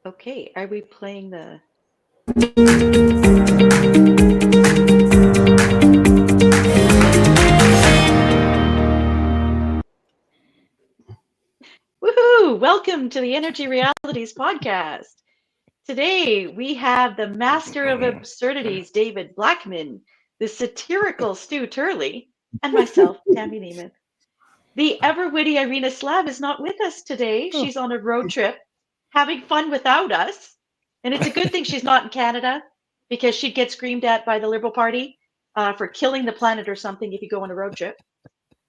Okay, are we playing the... Woohoo! Welcome to the Energy Realities podcast. Today we have the master of absurdities, David Blackmon, the satirical Stu Turley, and myself, Tammy Nemeth. The ever-witty Irina Slav is not with us today. She's on a road trip, having fun without us. And it's a good thing she's not in Canada, because she'd get screamed at by the Liberal Party for killing the planet or something if you go on a road trip.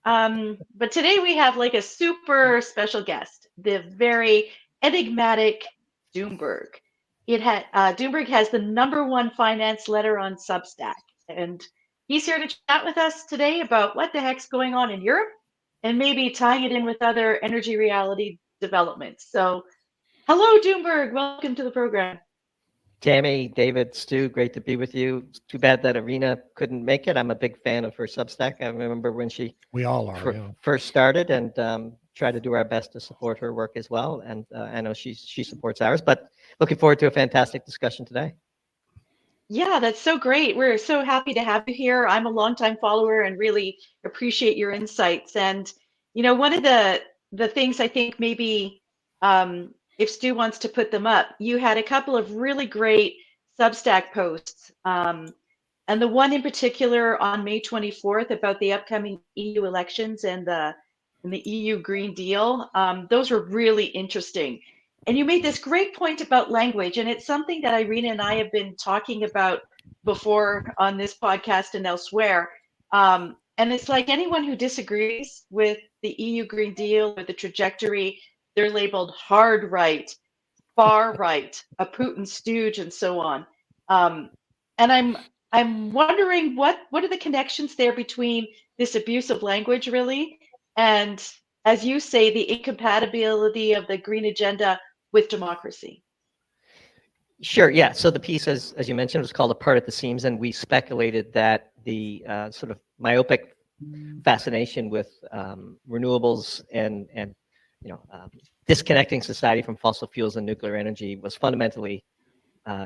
But today we have like a super special guest, the very enigmatic Doomberg. Doomberg has the #1 finance letter on Substack, and he's here to chat with us today about what the heck's going on in Europe and maybe tying it in with other energy reality developments. So, hello, Doomberg. Welcome to the program. Tammy, David, Stu, great to be with you. It's too bad that Irina couldn't make it. I'm a big fan of her Substack. I remember when she first started, and try to do our best to support her work as well. And I know she supports ours, but looking forward to a fantastic discussion today. Yeah, that's so great. We're so happy to have you here. I'm a longtime follower and really appreciate your insights. And, you know, one of the things I think maybe if Stu wants to put them up, you had a couple of really great Substack posts. And the one in particular on May 24th about the upcoming EU elections and the EU Green Deal, those were really interesting. And you made this great point about language, and it's something that Irina and I have been talking about before on this podcast and elsewhere. And it's like anyone who disagrees with the EU Green Deal or the trajectory, they're labeled hard right, far right, a Putin stooge, and so on. And I'm wondering what are the connections there between this abuse of language, really, and, as you say, the incompatibility of the green agenda with democracy. Sure, yeah. So the piece, as you mentioned, was called "Apart at the Seams," and we speculated that the sort of myopic fascination with renewables and disconnecting society from fossil fuels and nuclear energy was fundamentally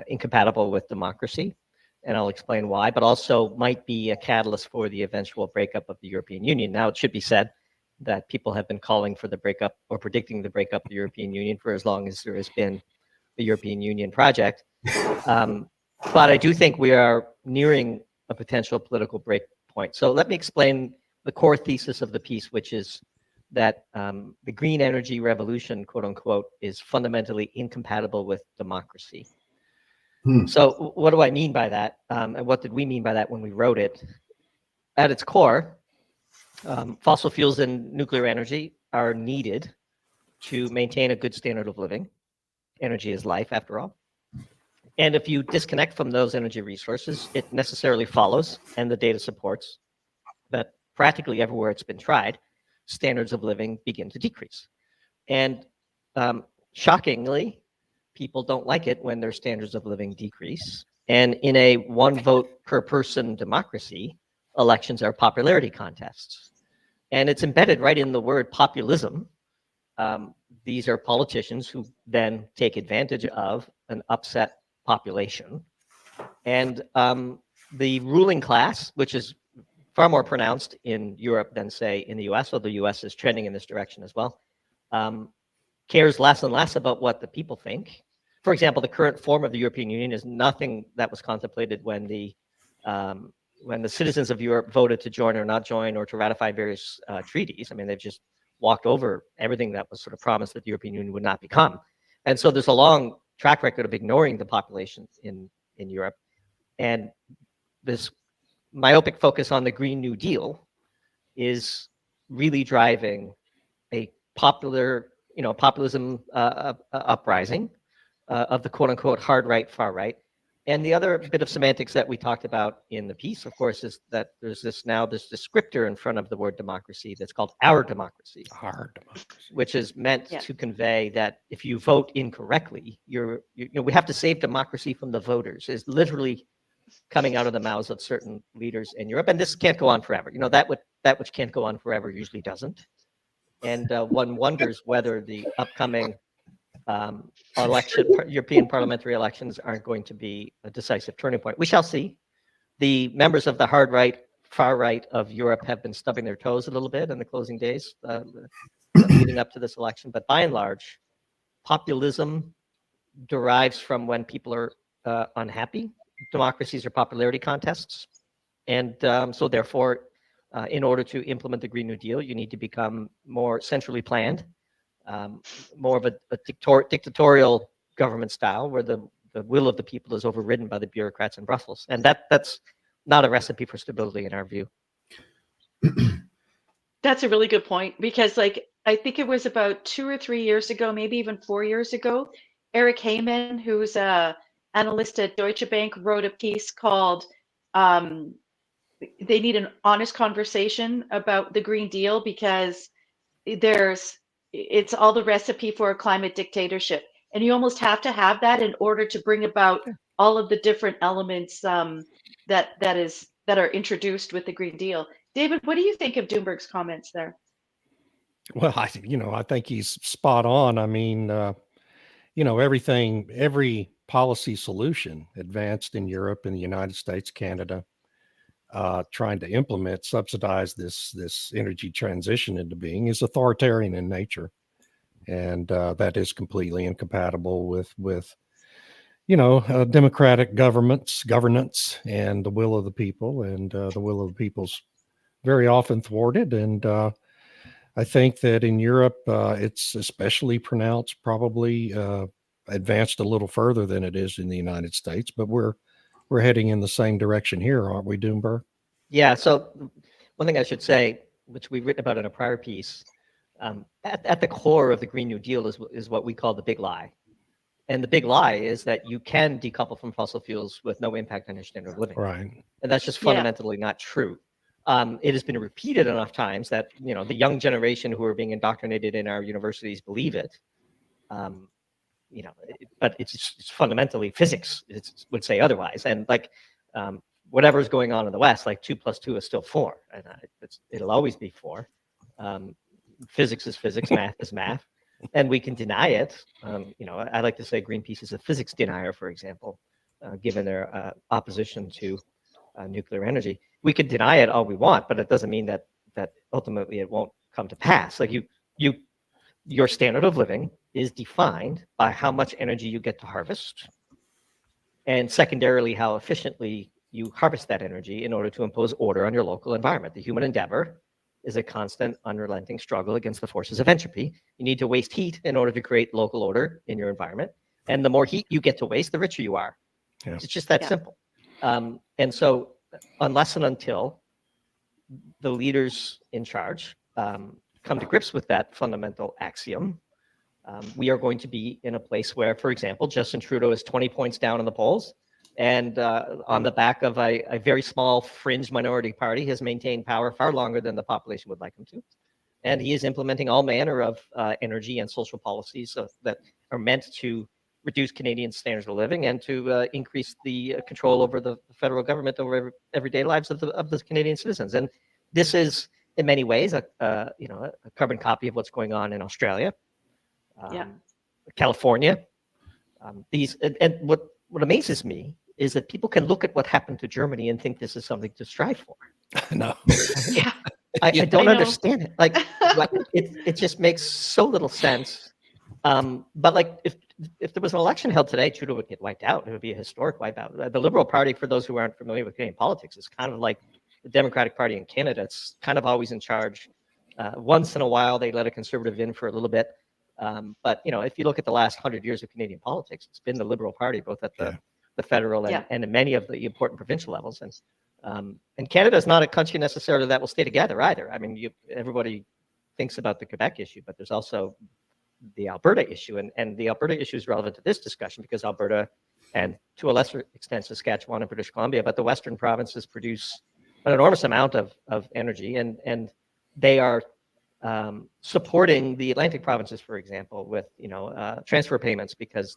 incompatible with democracy, and I'll explain why, but also might be a catalyst for the eventual breakup of the European Union. Now, it should be said that people have been calling for the breakup or predicting the breakup of the European Union for as long as there has been the European Union project. But I do think we are nearing a potential political break point. So let me explain the core thesis of the piece, which is that the green energy revolution, quote unquote, is fundamentally incompatible with democracy. So what do I mean by that? And what did we mean by that when we wrote it? At its core, fossil fuels and nuclear energy are needed to maintain a good standard of living. Energy is life, after all. And if you disconnect from those energy resources, it necessarily follows, and the data supports, that practically everywhere it's been tried, standards of living begin to decrease. And shockingly, people don't like it when their standards of living decrease. And in a one vote per person democracy, elections are popularity contests. And it's embedded right in the word populism. These are politicians who then take advantage of an upset population. And the ruling class, which is far more pronounced in Europe than, say, in the US, although the US is trending in this direction as well, cares less and less about what the people think. For example, the current form of the European Union is nothing that was contemplated when the citizens of Europe voted to join or not join or to ratify various treaties. I mean, they've just walked over everything that was sort of promised that the European Union would not become. And so there's a long track record of ignoring the population in Europe. And this myopic focus on the Green New Deal is really driving a populism uprising of the quote unquote hard right, far right. And the other bit of semantics that we talked about in the piece, of course, is that there's this descriptor in front of the word democracy that's called our democracy, which is meant to convey that if you vote incorrectly, we have to save democracy from the voters, is literally coming out of the mouths of certain leaders in Europe. And this can't go on forever. That which can't go on forever usually doesn't. And one wonders whether the upcoming European parliamentary elections aren't going to be a decisive turning point. We shall see. The members of the hard right, far right of Europe have been stubbing their toes a little bit in the closing days leading up to this election. But by and large, populism derives from when people are unhappy. Democracies are popularity contests. And so therefore, in order to implement the Green New Deal, you need to become more centrally planned, more of a dictatorial government style where the will of the people is overridden by the bureaucrats in Brussels. And that's not a recipe for stability in our view. That's a really good point, because like I think it was about 2 or 3 years ago, maybe even 4 years ago, Eric Heyman, who's a analyst at Deutsche Bank, wrote a piece called um, "They Need an Honest Conversation About the Green Deal," because it's all the recipe for a climate dictatorship, and you almost have to have that in order to bring about all of the different elements that are introduced with the Green Deal. David, what do you think of Doomberg's comments there? Well, I think he's spot on. I mean, every policy solution advanced in Europe and the United States, Canada, trying to subsidize this energy transition into being is authoritarian in nature. And that is completely incompatible with democratic governance and the will of the people, and the will of the people's very often thwarted. And I think that in Europe, it's especially pronounced, probably advanced a little further than it is in the United States, but we're heading in the same direction here, aren't we, Doomberg? Yeah, so one thing I should say, which we've written about in a prior piece, at the core of the Green New Deal is what we call the big lie. And the big lie is that you can decouple from fossil fuels with no impact on your standard of living. Right. And that's just fundamentally not true. It has been repeated enough times that the young generation who are being indoctrinated in our universities believe it. But it's fundamentally physics would say otherwise. And like whatever's going on in the West, like 2 + 2 is still 4, and it'll always be 4. Physics is physics, math is math, and we can deny it. I like to say Greenpeace is a physics denier, for example, given their opposition to nuclear energy. We could deny it all we want, but it doesn't mean that ultimately it won't come to pass. Like your standard of living is defined by how much energy you get to harvest, and secondarily, how efficiently you harvest that energy in order to impose order on your local environment. The human endeavor is a constant, unrelenting struggle against the forces of entropy. You need to waste heat in order to create local order in your environment. And the more heat you get to waste, the richer you are. Yeah. It's just that simple. And so unless and until the leaders in charge come to grips with that fundamental axiom, we are going to be in a place where, for example, Justin Trudeau is 20 points down in the polls, and on the back of a very small fringe minority party has maintained power far longer than the population would like him to. And he is implementing all manner of energy and social policies that are meant to reduce Canadian standards of living and to increase the control over the federal government over everyday lives of the Canadian citizens. And this is, in many ways, a carbon copy of what's going on in Australia, California. And what amazes me is that people can look at what happened to Germany and think this is something to strive for. No. Yeah. I don't understand it. Like it just makes so little sense. But like if there was an election held today, Trudeau would get wiped out. It would be a historic wipeout. The Liberal Party, for those who aren't familiar with Canadian politics, is kind of like the Democratic Party in Canada. It's kind of always in charge. Once in a while, they let a Conservative in for a little bit. But if you look at the last 100 years of Canadian politics, it's been the Liberal Party, both at the federal and in many of the important provincial levels. And Canada is not a country necessarily that will stay together either. I mean, everybody thinks about the Quebec issue, but there's also the Alberta issue. And the Alberta issue is relevant to this discussion because Alberta, and to a lesser extent Saskatchewan and British Columbia, but the Western provinces produce an enormous amount of energy, and they are supporting the Atlantic provinces, for example, with transfer payments because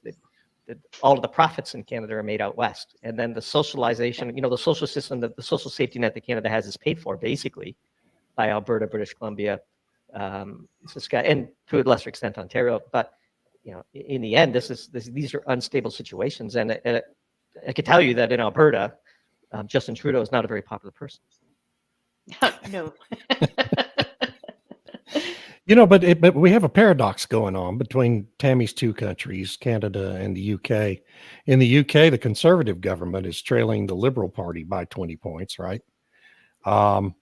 all of the profits in Canada are made out west, and then the socialization, the social system, the social safety net that Canada has is paid for basically by Alberta, British Columbia, Saskatchewan, and to a lesser extent Ontario. But in the end, these are unstable situations, and I can tell you that in Alberta, Justin Trudeau is not a very popular person. No. But we have a paradox going on between Tammy's two countries, Canada and the UK. In the UK, the Conservative government is trailing the Liberal Party by 20 points, right? How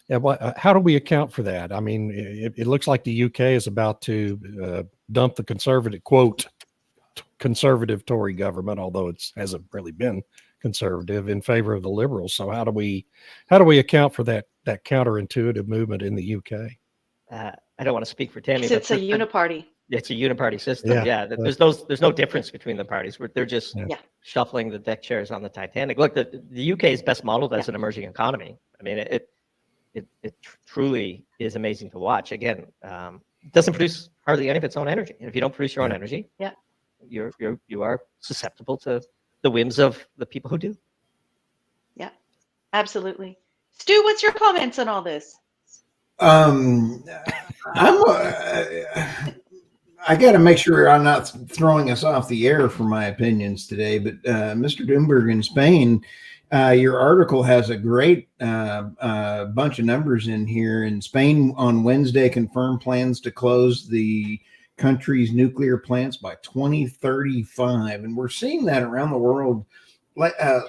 do we account for that? I mean, it looks like the UK is about to dump the conservative Tory government, although it hasn't really been conservative, in favor of the Liberals. So how do we account for that counterintuitive movement in the UK? I don't want to speak for Tammy. It's a uniparty. It's a uniparty system. Yeah. There's no difference between the parties. They're just shuffling the deck chairs on the Titanic. Look, the UK is best modeled as an emerging economy. I mean, it truly is amazing to watch. Again, it doesn't produce hardly any of its own energy. And if you don't produce your own energy, you are susceptible to the whims of the people who do. Yeah, absolutely. Stu, what's your comments on all this? I got to make sure I'm not throwing us off the air for my opinions today, but Mr. Doomberg in Spain, your article has a great bunch of numbers in here. In Spain on Wednesday confirmed plans to close the country's nuclear plants by 2035. And we're seeing that around the world.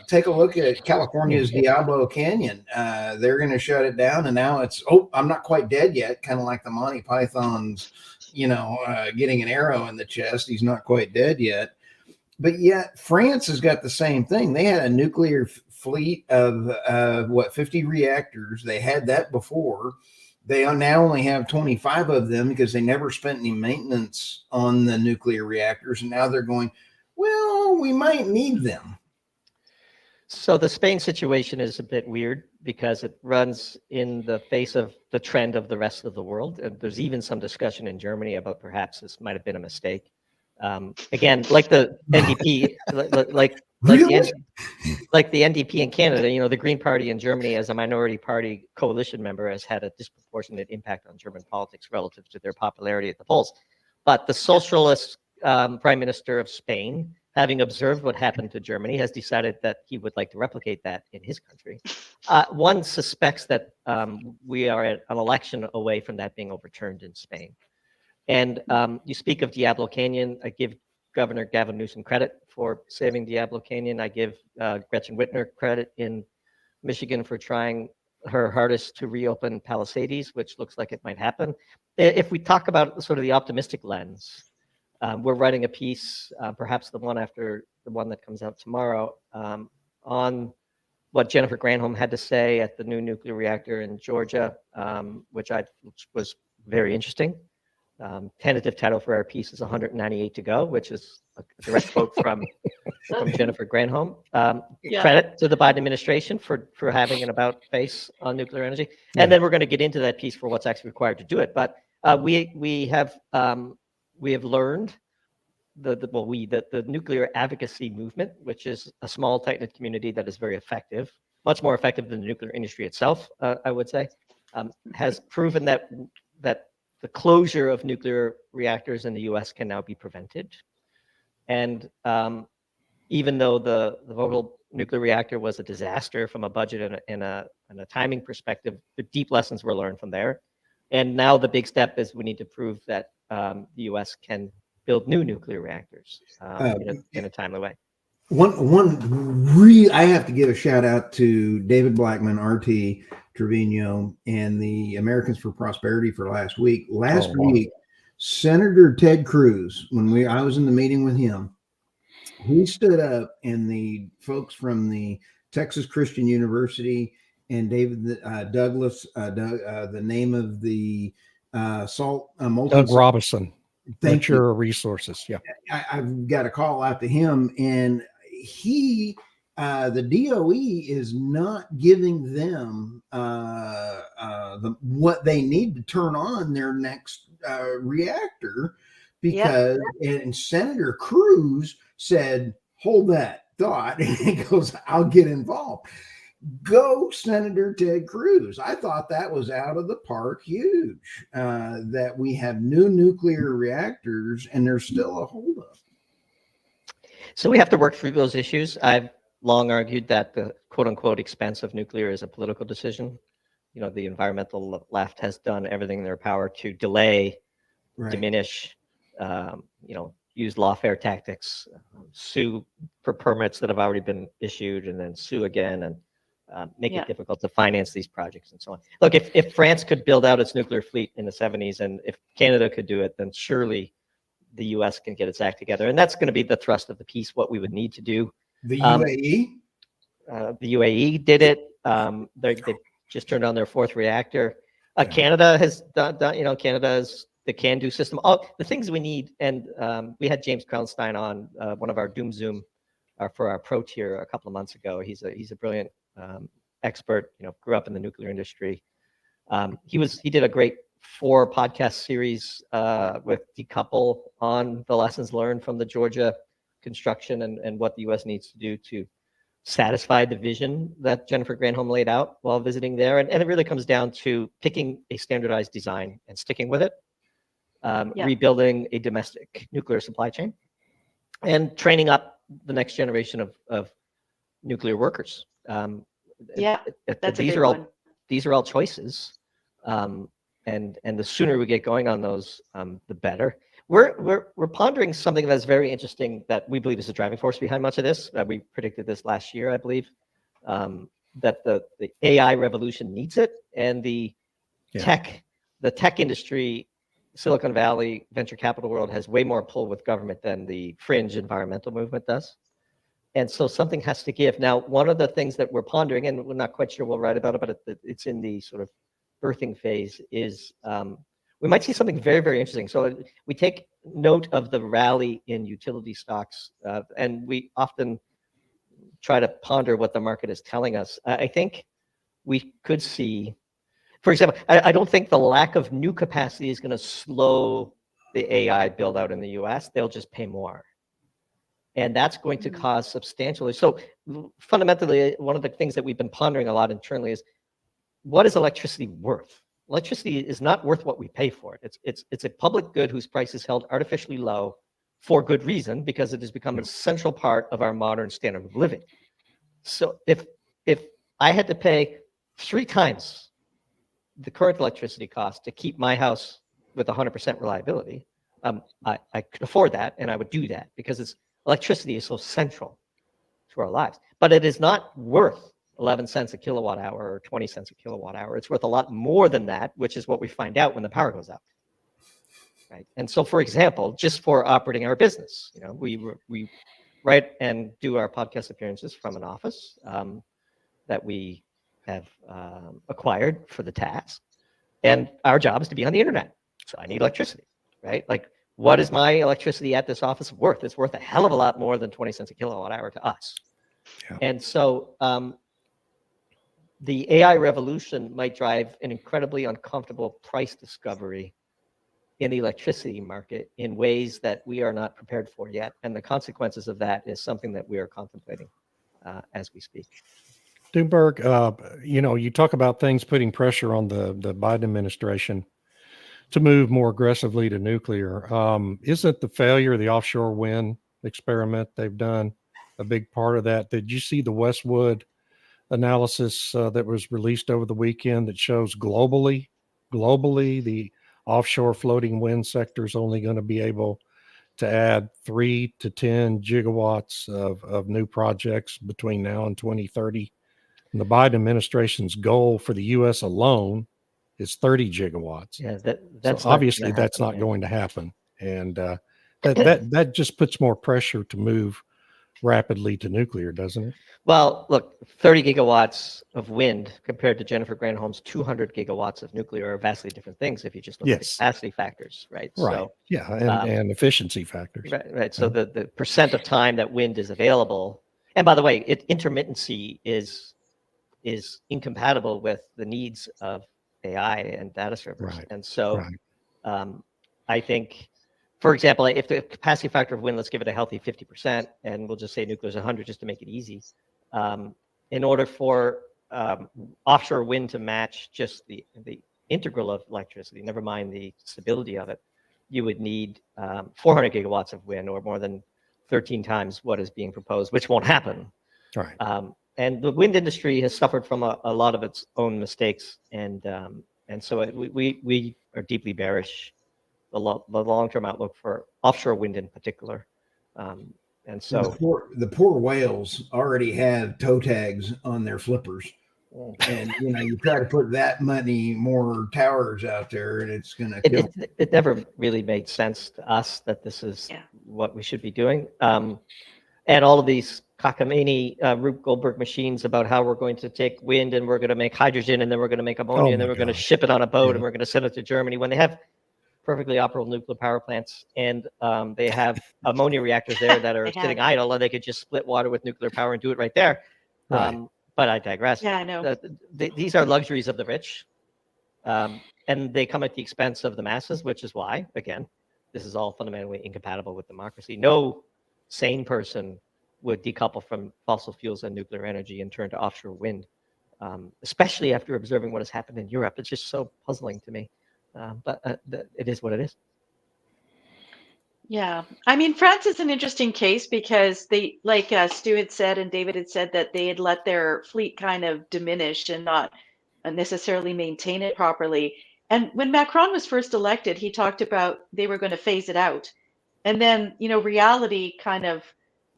Take a look at California's Diablo Canyon. They're going to shut it down, and now it's, I'm not quite dead yet, kind of like the Monty Python's, getting an arrow in the chest. He's not quite dead yet. But yet France has got the same thing. They had a nuclear fleet of 50 reactors. They had that before. They now only have 25 of them because they never spent any maintenance on the nuclear reactors. And now they're going, well, we might need them. So the Spain situation is a bit weird because it runs in the face of the trend of the rest of the world. And there's even some discussion in Germany about perhaps this might have been a mistake. Again, like the NDP, like the NDP in Canada, the Green Party in Germany as a minority party coalition member has had a disproportionate impact on German politics relative to their popularity at the polls. But the socialist prime minister of Spain, having observed what happened to Germany, has decided that he would like to replicate that in his country. One suspects that we are at an election away from that being overturned in Spain. And you speak of Diablo Canyon. I give Governor Gavin Newsom credit for saving Diablo Canyon. I give Gretchen Whitmer credit in Michigan for trying her hardest to reopen Palisades, which looks like it might happen. If we talk about sort of the optimistic lens, we're writing a piece, perhaps the one after the one that comes out tomorrow, on what Jennifer Granholm had to say at the new nuclear reactor in Georgia, which was very interesting. Tentative title for our piece is 198 to go, which is a direct quote from Jennifer Granholm. Credit to the Biden administration for having an about face on nuclear energy. And then we're going to get into that piece for what's actually required to do it. But we have learned the nuclear advocacy movement, which is a small, tight-knit community that is very effective, much more effective than the nuclear industry itself, I would say, has proven that the closure of nuclear reactors in the U.S. can now be prevented. And even though the Vogtle nuclear reactor was a disaster from a budget and a timing perspective, the deep lessons were learned from there. And now the big step is we need to prove that the U.S. can build new nuclear reactors in a timely way. I have to give a shout out to David Blackmon, RT, Trevino, and the Americans for Prosperity for last week. Last week, Senator Ted Cruz, when I was in the meeting with him, he stood up, and the folks from the Texas Christian University and David Douglas, the name of the Doug Robinson. Nature Resources. Yeah, I've got a call out to him, and the DOE is not giving them what they need to turn on their next reactor because, and Senator Cruz said, "Hold that thought," and he goes, "I'll get involved." Go Senator Ted Cruz. I thought that was out of the park huge, that we have new nuclear reactors and there's still a holdup. So we have to work through those issues. I've long argued that the quote unquote expense of nuclear is a political decision. You know, the environmental left has done everything in their power to delay, diminish, you know, use lawfare tactics, sue for permits that have already been issued, and then sue again, and make it difficult to finance these projects and so on. Look, if France could build out its nuclear fleet in the 70s, and if Canada could do it, then surely the U.S. can get its act together. And that's going to be the thrust of the piece, what we would need to do. The UAE? The UAE did it. They just turned on their 4th reactor. Canada has done, you know, Canada is the can-do system. All the things we need. And we had James Crownstein on one of our Doom Zoom for our Pro Tier a couple of months ago. He's a brilliant expert, you know, grew up in the nuclear industry. He did a great 4 podcast series with Decouple on the lessons learned from the Georgia construction and what the U.S. needs to do to satisfy the vision that Jennifer Granholm laid out while visiting there. And it really comes down to picking a standardized design and sticking with it, rebuilding a domestic nuclear supply chain, and training up the next generation of nuclear workers. That's a big one. These are all choices. And the sooner we get going on those, the better. We're pondering something that's very interesting that we believe is the driving force behind much of this. We predicted this last year, I believe, that the AI revolution needs it, and the tech industry, Silicon Valley, venture capital world has way more pull with government than the fringe environmental movement does. And so something has to give. Now, one of the things that we're pondering, and we're not quite sure we'll write about it, but it's in the sort of birthing phase, is we might see something very, very interesting. So we take note of the rally in utility stocks, and we often try to ponder what the market is telling us. I think we could see, for example, I don't think the lack of new capacity is going to slow the AI build out in the US. They'll just pay more. And that's going to cause substantially. So fundamentally, one of the things that we've been pondering a lot internally is, what is electricity worth? Electricity is not worth what we pay for it. It's a public good whose price is held artificially low for good reason, because it has become a central part of our modern standard of living. So if I had to pay 3 times the current electricity cost to keep my house with 100% reliability, I could afford that, and I would do that, because electricity is so central to our lives. But it is not worth 11 cents a kilowatt hour or 20 cents a kilowatt hour. It's worth a lot more than that, which is what we find out when the power goes out. Right. And so, for example, just for operating our business, you know, we write and do our podcast appearances from an office that we have acquired for the task. And our job is to be on the internet. So I need electricity, right? Like, what is my electricity at this office worth? It's worth a hell of a lot more than 20 cents a kilowatt hour to us. Yeah. And so the AI revolution might drive an incredibly uncomfortable price discovery in the electricity market in ways that we are not prepared for yet. And the consequences of that is something that we are contemplating as we speak. Doomberg, you know, you talk about things putting pressure on the Biden administration to move more aggressively to nuclear. Isn't the failure of the offshore wind experiment they've done a big part of that? Did you see the Westwood analysis that was released over the weekend that shows globally the offshore floating wind sector is only going to be able to add 3 to 10 gigawatts of new projects between now and 2030. And the Biden administration's goal for the U.S. alone is 30 gigawatts. Yeah, that's so obviously that's not going to happen. And that just puts more pressure to move rapidly to nuclear, doesn't it? Well, look, 30 gigawatts of wind compared to Jennifer Granholm's 200 gigawatts of nuclear are vastly different things if you just look at the capacity factors, right? Right. So, yeah, and efficiency factors. Right. So the percent of time that wind is available, and by the way, intermittency is incompatible with the needs of AI and data servers. Right. And so I think, for example, if the capacity factor of wind, let's give it a healthy 50%, and we'll just say nuclear is 100 just to make it easy. In order for offshore wind to match just the integral of electricity, never mind the stability of it, you would need 400 gigawatts of wind, or more than 13 times what is being proposed, which won't happen. Right. And the wind industry has suffered from a lot of its own mistakes, and so we are deeply bearish the long-term outlook for offshore wind in particular. And so the poor whales already have toe tags on their flippers. And you try to put that many more towers out there, and it's going to kill. It never really made sense to us that this is what we should be doing. And all of these cockamamie Rube Goldberg machines about how we're going to take wind and we're going to make hydrogen and then we're going to make ammonia and then we're going to ship it on a boat and we're going to send it to Germany, when they have perfectly operable nuclear power plants, and they have ammonia reactors there that are sitting idle, and they could just split water with nuclear power and do it right there. Right. But I digress. Yeah, I know. These are luxuries of the rich, and they come at the expense of the masses, which is why, again, this is all fundamentally incompatible with democracy. No sane person would decouple from fossil fuels and nuclear energy and turn to offshore wind, especially after observing what has happened in Europe. It's just so puzzling to me. But it is what it is. Yeah, I mean, France is an interesting case because they, like Stu had said and David had said, that they had let their fleet kind of diminish and not necessarily maintain it properly. And when Macron was first elected, he talked about they were going to phase it out. And then, reality kind of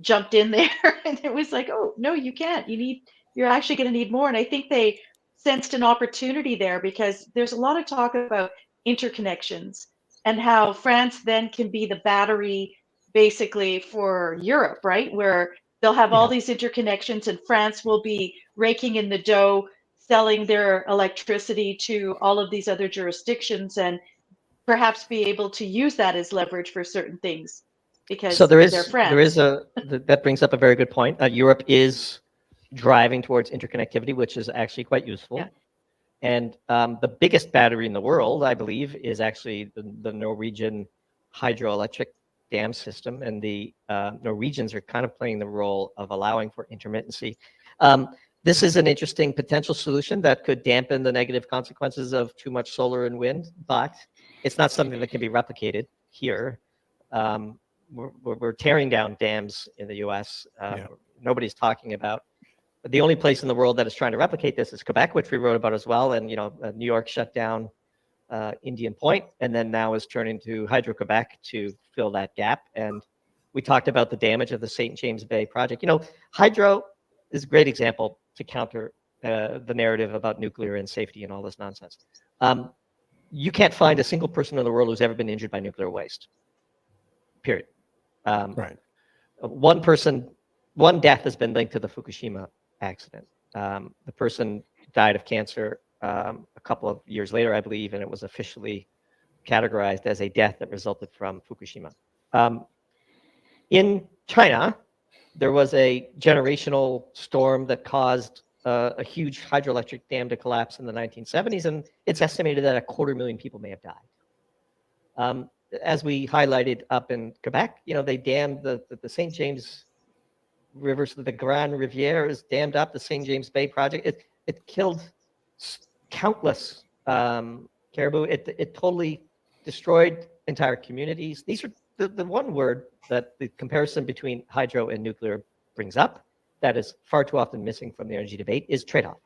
jumped in there and it was like, oh, no, you can't. You're actually going to need more. And I think they sensed an opportunity there because there's a lot of talk about interconnections and how France then can be the battery basically for Europe, right? Where they'll have all these interconnections and France will be raking in the dough, selling their electricity to all of these other jurisdictions and perhaps be able to use that as leverage for certain things because they're France. That brings up a very good point. Europe is driving towards interconnectivity, which is actually quite useful. Yeah. And the biggest battery in the world, I believe, is actually the Norwegian hydroelectric dam system. And the Norwegians are kind of playing the role of allowing for intermittency. This is an interesting potential solution that could dampen the negative consequences of too much solar and wind, but it's not something that can be replicated here. We're tearing down dams in the US. Nobody's talking about. But the only place in the world that is trying to replicate this is Quebec, which we wrote about as well. And New York shut down Indian Point, and then now is turning to Hydro-Quebec to fill that gap. And we talked about the damage of the St. James Bay project. Hydro is a great example to counter the narrative about nuclear and safety and all this nonsense. You can't find a single person in the world who's ever been injured by nuclear waste. Period. Right. One death has been linked to the Fukushima accident. The person died of cancer a couple of years later, I believe, and it was officially categorized as a death that resulted from Fukushima. In China, there was a generational storm that caused a huge hydroelectric dam to collapse in the 1970s, and it's estimated that 250,000 people may have died. As we highlighted up in Quebec, they dammed the St. James rivers, the Grand Rivière is dammed up, the St. James Bay project. It killed countless caribou. It totally destroyed entire communities. These are the one word that the comparison between hydro and nuclear brings up that is far too often missing from the energy debate is trade-off.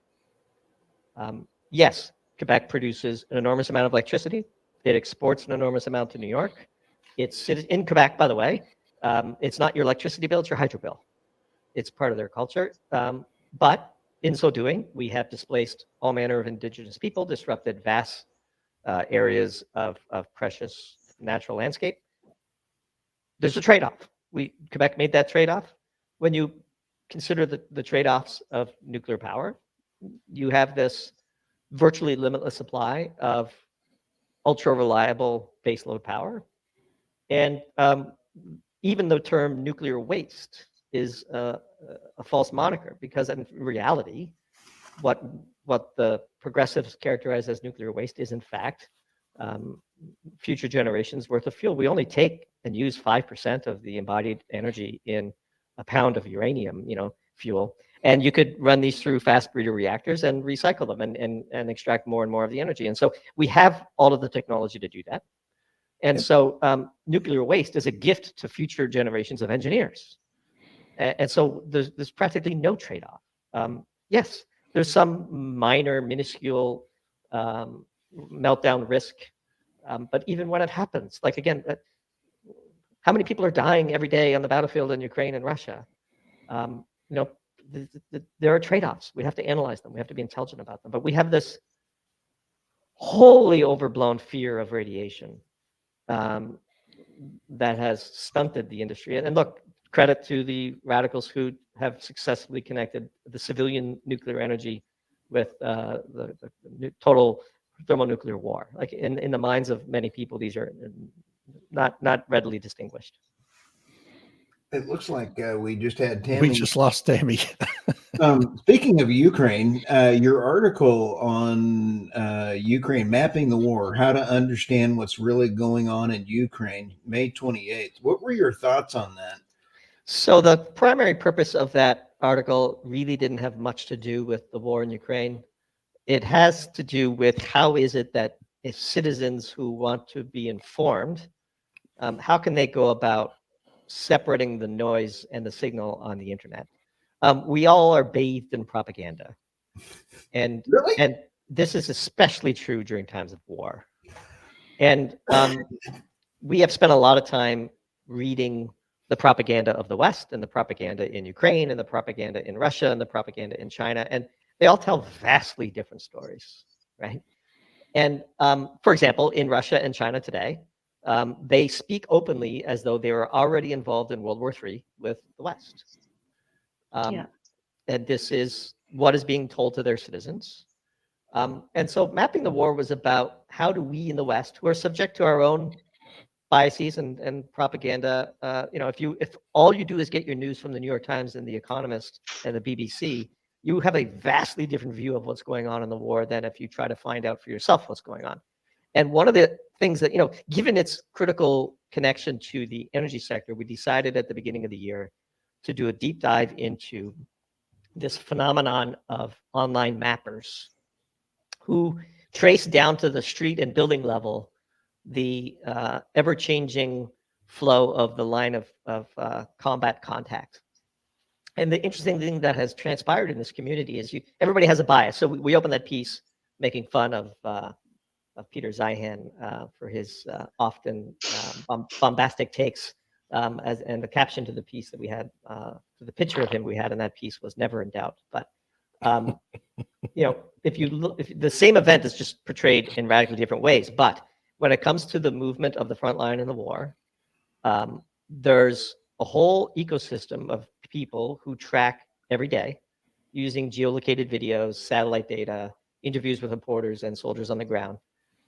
Yes, Quebec produces an enormous amount of electricity. It exports an enormous amount to New York. It's in Quebec, by the way. It's not your electricity bill, it's your hydro bill. It's part of their culture. But in so doing, we have displaced all manner of indigenous people, disrupted vast areas of precious natural landscape. There's a trade-off. Quebec made that trade-off. When you consider the trade-offs of nuclear power, you have this virtually limitless supply of ultra-reliable baseload power. And even the term nuclear waste is a false moniker, because in reality, what the progressives characterize as nuclear waste is in fact future generations worth of fuel. We only take and use 5% of the embodied energy in a pound of uranium. fuel. And you could run these through fast breeder reactors and recycle them and extract more and more of the energy. And so we have all of the technology to do that. And so nuclear waste is a gift to future generations of engineers. And so there's practically no trade-off. Yes, there's some minor, minuscule meltdown risk. But even when it happens, like again, how many people are dying every day on the battlefield in Ukraine and Russia? You know, there are trade-offs. We have to analyze them. We have to be intelligent about them. But we have this wholly overblown fear of radiation that has stunted the industry. And look, credit to the radicals who have successfully connected the civilian nuclear energy with the total thermonuclear war. Like in the minds of many people, these are not readily distinguished. It looks like we just had Tammy. We just lost Tammy. Speaking of Ukraine, your article on Ukraine mapping the war, how to understand what's really going on in Ukraine, May 28th. What were your thoughts on that? So the primary purpose of that article really didn't have much to do with the war in Ukraine. It has to do with how is it that if citizens who want to be informed, how can they go about separating the noise and the signal on the internet? We all are bathed in propaganda. And, Really? and this is especially true during times of war. And we have spent a lot of time reading the propaganda of the West and the propaganda in Ukraine and the propaganda in Russia and the propaganda in China. And they all tell vastly different stories, right? And for example, in Russia and China today, they speak openly as though they were already involved in World War III with the West. And this is what is being told to their citizens. And so mapping the war was about how do we in the West, who are subject to our own biases and propaganda, you know, if all you do is get your news from the New York Times and the Economist and the BBC, you have a vastly different view of what's going on in the war than if you try to find out for yourself what's going on. And one of the things that, you know, given its critical connection to the energy sector, we decided at the beginning of the year to do a deep dive into this phenomenon of online mappers who trace down to the street and building level the ever-changing flow of the line of combat contact. And the interesting thing that has transpired in this community is everybody has a bias. So we opened that piece making fun of Peter Zeihan for his often bombastic takes, and the caption to the piece that we had, to the picture of him we had in that piece was "Never in doubt." But you know, if you look, if the same event is just portrayed in radically different ways, but when it comes to the movement of the front line in the war, there's a whole ecosystem of people who track every day using geolocated videos, satellite data, interviews with reporters and soldiers on the ground.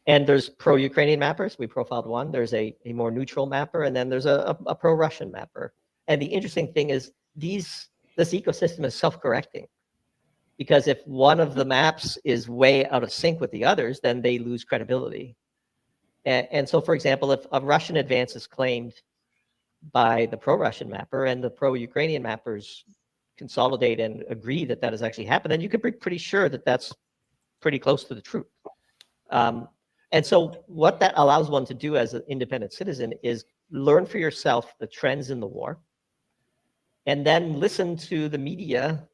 And there's pro-Ukrainian mappers. We profiled one. There's a more neutral mapper, and then there's a pro-Russian mapper. And the interesting thing is this ecosystem is self-correcting, because if one of the maps is way out of sync with the others, then they lose credibility. And so, for example, if a Russian advance is claimed by the pro-Russian mapper and the pro-Ukrainian mappers consolidate and agree that that has actually happened, then you can be pretty sure that that's pretty close to the truth. And so what that allows one to do as an independent citizen is learn for yourself the trends in the war, and then listen to the media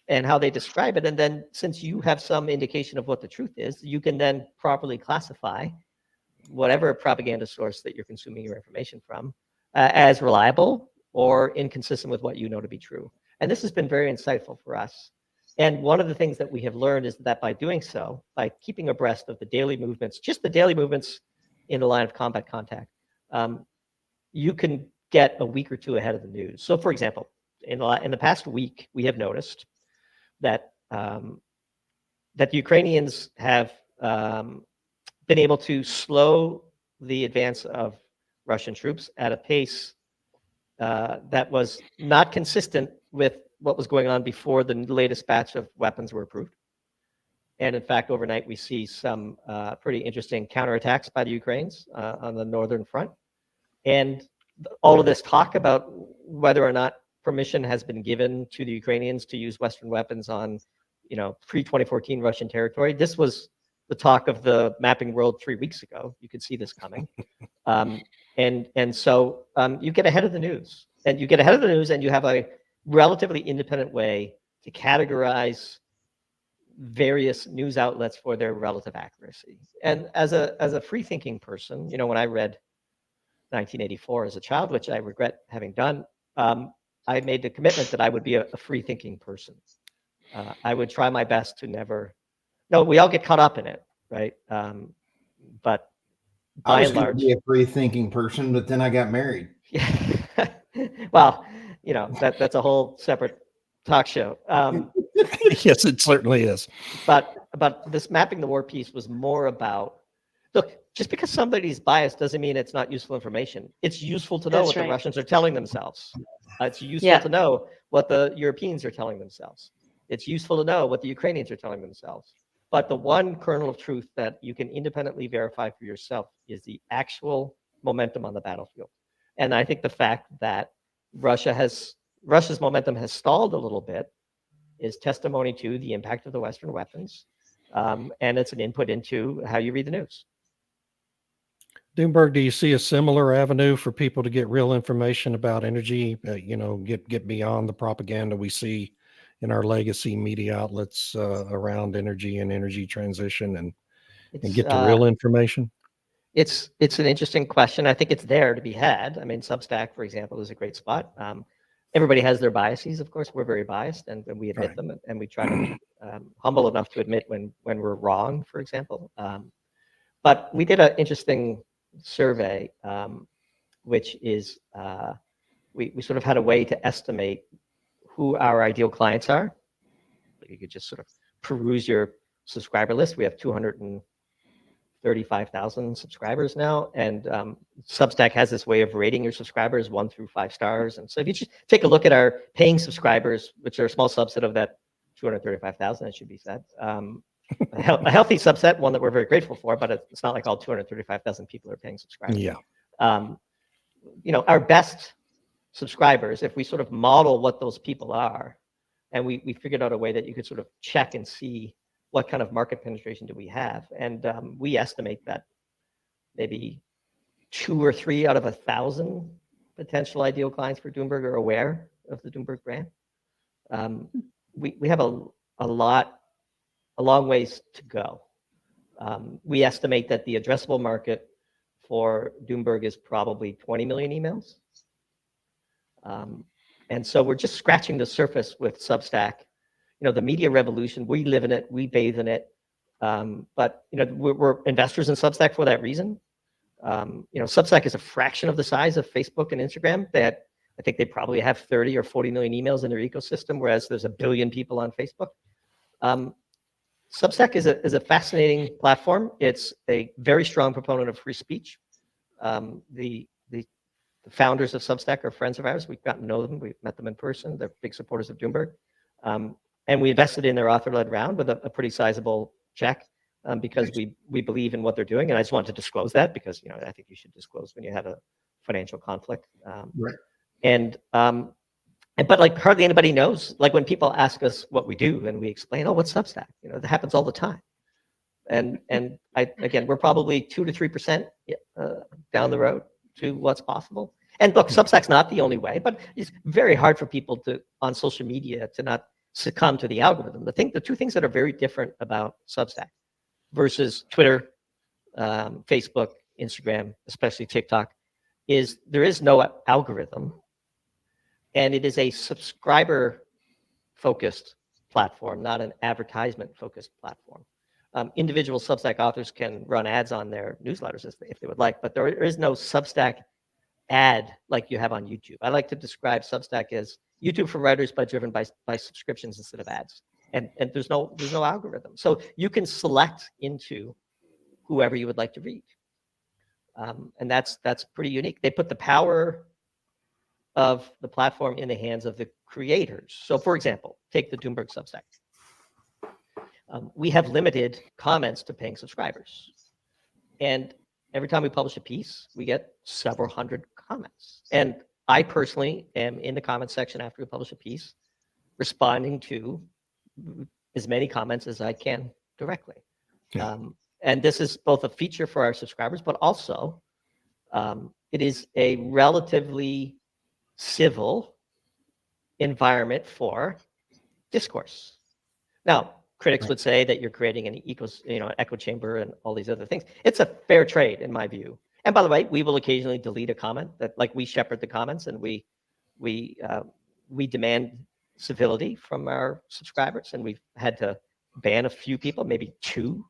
and how they describe it. And then since you have some indication of what the truth is, you can then properly classify whatever propaganda source that you're consuming your information from as reliable or inconsistent with what you know to be true. And this has been very insightful for us. And one of the things that we have learned is that by doing so, by keeping abreast of the daily movements, just the daily movements in the line of combat contact, you can get a week or two ahead of the news. So for example, in the past week, we have noticed that that the Ukrainians have been able to slow the advance of Russian troops at a pace that was not consistent with what was going on before the latest batch of weapons were approved. And in fact, overnight, we see some pretty interesting counterattacks by the Ukrainians on the northern front. And all of this talk about whether or not permission has been given to the Ukrainians to use Western weapons on, pre-2014 Russian territory. This was the talk of the mapping world 3 weeks ago. You could see this coming. So you get ahead of the news. And you get ahead of the news, and you have a relatively independent way to categorize various news outlets for their relative accuracy. And as a free-thinking person, when I read 1984 as a child, which I regret having done, I made the commitment that I would be a free-thinking person. I would try my best to never. No, we all get caught up in it, right? But I by was and going to large, be a free-thinking person, but then I got married. yeah. Well, that's a whole separate talk show. Yes, it certainly is. But this mapping the war piece was more about, look, just because somebody's biased doesn't mean it's not useful information. It's useful to know That's what right. the Russians are telling themselves. It's useful to know what the Europeans are telling themselves. It's useful to know what the Ukrainians are telling themselves. But the one kernel of truth that you can independently verify for yourself is the actual momentum on the battlefield. And I think the fact that Russia's momentum has stalled a little bit is testimony to the impact of the Western weapons. And it's an input into how you read the news. Doomberg, do you see a similar avenue for people to get real information about energy, get beyond the propaganda we see in our legacy media outlets around energy and energy transition and get the real information? It's an interesting question. I think it's there to be had. I mean, Substack, for example, is a great spot. Everybody has their biases, of course. We're very biased, and we admit them, and we try to be humble enough to admit when we're wrong, for example. But we did an interesting survey, which is we sort of had a way to estimate who our ideal clients are. You could just sort of peruse your subscriber list. We have 235,000 subscribers now, and Substack has this way of rating your subscribers 1 through 5 stars. And so if you just take a look at our paying subscribers, which are a small subset of that 235,000, it should be said, a healthy subset, one that we're very grateful for, but it's not like all 235,000 people are paying subscribers. Yeah. Our best subscribers, if we sort of model what those people are, and we figured out a way that you could sort of check and see what kind of market penetration do we have. And we estimate that maybe 2 or 3 out of 1,000 potential ideal clients for Doomberg are aware of the Doomberg brand. We have a long ways to go. We estimate that the addressable market for Doomberg is probably 20 million emails. And so we're just scratching the surface with Substack. The media revolution, we live in it, we bathe in it. But we're investors in Substack for that reason. Substack is a fraction of the size of Facebook and Instagram. I think they probably have 30 or 40 million emails in their ecosystem, whereas there's 1 billion people on Facebook. Substack is a fascinating platform. It's a very strong proponent of free speech. The founders of Substack are friends of ours. We've gotten to know them. We've met them in person. They're big supporters of Doomberg. And we invested in their author-led round with a pretty sizable check because we believe in what they're doing. And I just wanted to disclose that because, I think you should disclose when you have a financial conflict. Right. But like hardly anybody knows, like when people ask us what we do and we explain, oh, what's Substack? That happens all the time. And again, we're probably 2 to 3% down the road to what's possible. And look, Substack's not the only way, but it's very hard for people on social media to not succumb to the algorithm. The 2 things that are very different about Substack versus Twitter, Facebook, Instagram, especially TikTok, is there is no algorithm, and it is a subscriber-focused platform, not an advertisement-focused platform. Individual Substack authors can run ads on their newsletters if they would like, but there is no Substack ad like you have on YouTube. I like to describe Substack as YouTube for writers, but driven by subscriptions instead of ads. And there's no algorithm. So you can select into whoever you would like to read. And that's pretty unique. They put the power of the platform in the hands of the creators. So for example, take the Doomberg Substack. We have limited comments to paying subscribers. And every time we publish a piece, we get several hundred comments. And I personally am in the comments section after we publish a piece, responding to as many comments as I can directly. Yeah. And this is both a feature for our subscribers, but also it is a relatively civil environment for discourse. Now, critics would say that you're creating an echo chamber and all these other things. It's a fair trade, in my view. And by the way, we will occasionally delete a comment that, like, we shepherd the comments, and we demand civility from our subscribers, and we've had to ban a few people, maybe 2,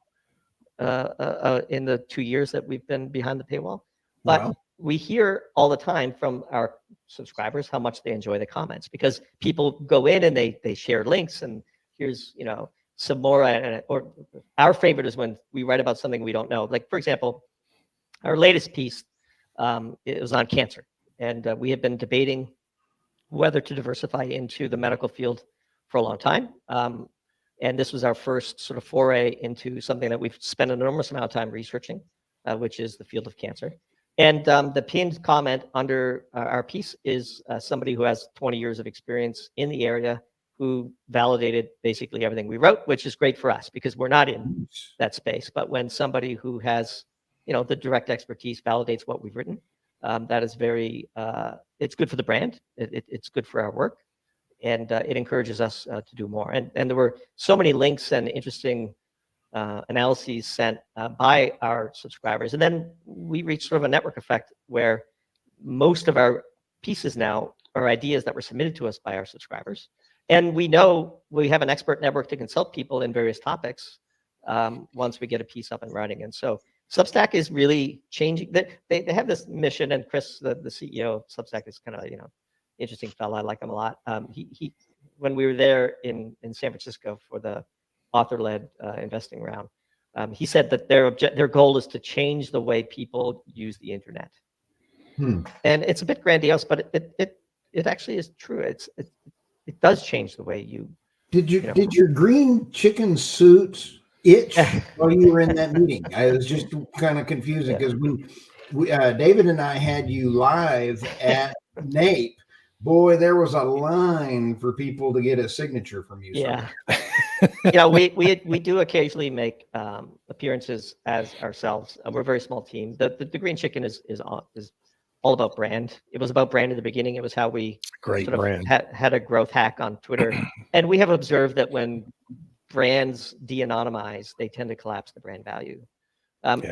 in the 2 years that we've been behind the paywall. But Wow. we hear all the time from our subscribers how much they enjoy the comments, because people go in and they share links, and here's some more. Or our favorite is when we write about something we don't know. Like, for example, our latest piece, it was on cancer, and we have been debating whether to diversify into the medical field for a long time. And this was our first sort of foray into something that we've spent an enormous amount of time researching, which is the field of cancer. And the pinned comment under our piece is somebody who has 20 years of experience in the area, who validated basically everything we wrote, which is great for us because we're not in that space. But when somebody who has, the direct expertise validates what we've written, that is very, it's good for the brand. It's good for our work. And it encourages us to do more. And there were so many links and interesting analyses sent by our subscribers. And then we reached sort of a network effect where most of our pieces now are ideas that were submitted to us by our subscribers. And we know we have an expert network to consult people in various topics once we get a piece up and running. And so Substack is really changing. They have this mission, and Chris, the CEO of Substack, is kind of, interesting fellow. I like him a lot. He when we were there in San Francisco for the author-led investing round, he said that their goal is to change the way people use the internet. And it's a bit grandiose, but it actually is true. It does change the way you. Did your green chicken suit itch while you were in that meeting? I was just kind of confusing because when David and I had you live at NAPE, boy, there was a line for people to get a signature from you. Yeah. We do occasionally make appearances as ourselves. We're a very small team. The green chicken is all about brand. It was about brand in the beginning. It was how we had a growth hack on Twitter. And we have observed that when brands de-anonymize, they tend to collapse the brand value.